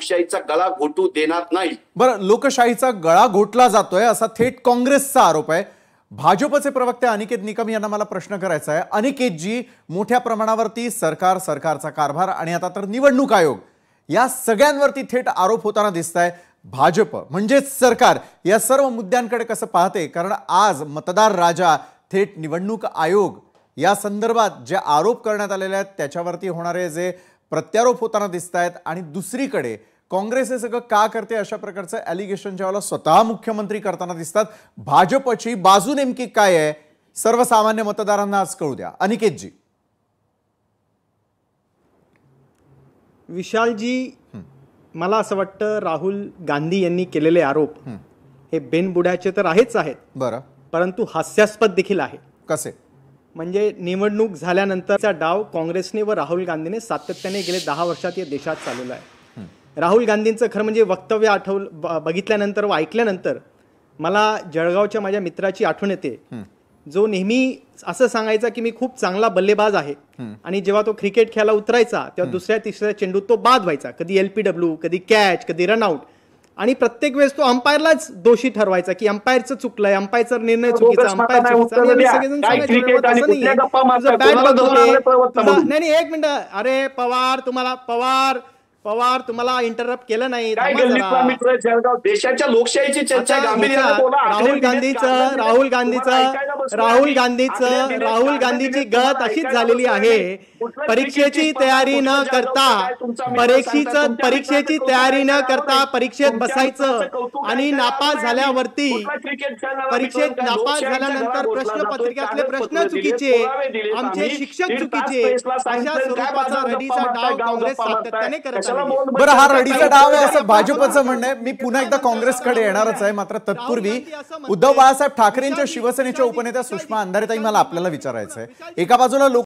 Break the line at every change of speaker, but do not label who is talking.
लोकशाहीचा गळा घोटू देणार नाही।
बरं, लोकशाहीचा गळा घोटला जातोय असा थेट काँग्रेसचा आरोप आहे। भाजपचे प्रवक्ते अनिकेत निकम यांना मला प्रश्न करायचा आहे। अनिकेतजी, मोठ्या प्रमाणावरती सरकारचा कारभार आणि आता तर निवडणूक आयोग या सगळ्यांवरती थेट आरोप होताना दिसताय। भाजप म्हणजेच सरकार या सर्व मुद्द्यांकडे कसं पाहते? कारण आज मतदार राजा थेट निवडणूक आयोग या संदर्भात जे आरोप करण्यात आलेले आहेत त्याच्यावरती होणारे जे प्रत्यारोप होताना दिसत आहेत आणि दुसरीकडे काँग्रेस हे सगळं का करते अशा प्रकारचं ॲलिगेशन ज्यावेळेला स्वतः मुख्यमंत्री करताना दिसतात, भाजपची बाजू नेमकी काय आहे सर्वसामान्य मतदारांना आज कळू द्या। अनिकेतजी।
विशालजी, मला असं वाटतं राहुल गांधी यांनी केलेले आरोप हे बेनबुड्याचे तर आहेच आहेत, बरं, परंतु हास्यास्पद देखील आहे। कसे? म्हणजे निवडणूक झाल्यानंतरचा डाव काँग्रेसने व राहुल गांधीने सातत्याने गेले 10 वर्षात या देशात चालवला आहे। राहुल गांधींचं खरं म्हणजे वक्तव्य बघितल्यानंतर व ऐकल्यानंतर मला जळगावच्या माझ्या मित्राची आठवण येते, जो नेहमी असं सांगायचा की मी खूप चांगला बल्लेबाज आहे आणि जेव्हा तो क्रिकेट खेळायला उतरायचा तेव्हा दुसऱ्या तिसऱ्या चेंडूत तो बाद व्हायचा, कधी LPW, कधी कॅच, कधी रनआउट, आणि प्रत्येक वेळेस तो अंपायरलाच दोषी ठरवायचा की अंपायरचं चुकलंय, अंपायरचा निर्णय चुकीचा, अंपायर चुकीचा। सगळेजण सांगायचे नाही, एक मिनिट, अरे पवार तुम्हाला इंटरप्ट केलं नाही।
देशाच्या लोकशाहीची चर्चा
राहुल गांधीची गत अशीच झालेली आहे, परीक्षेची तयारी न करता परीक्षेत बसायचं आणि नापास झाल्यावरती परीक्षेत नापास झाल्यानंतर प्रश्नपत्रिकेतले प्रश्न चुकीचे, आमचे शिक्षक चुकीचे, अशा स्वरूपाचा रडीचा डाव काँग्रेस सातत्याने करत आहे।
बरं, हा रडीचा डाव आहे असं भाजपचं म्हणणं आहे। मी पुन्हा एकदा काँग्रेसकडे येणारच आहे, मात्र तत्पूर्वी उद्धव बाळासाहेब ठाकरेंच्या शिवसेनेच्या उपनेत्या सुषमा अंधारेताई, मला आपल्याला विचारायचं आहे, एका बाजूला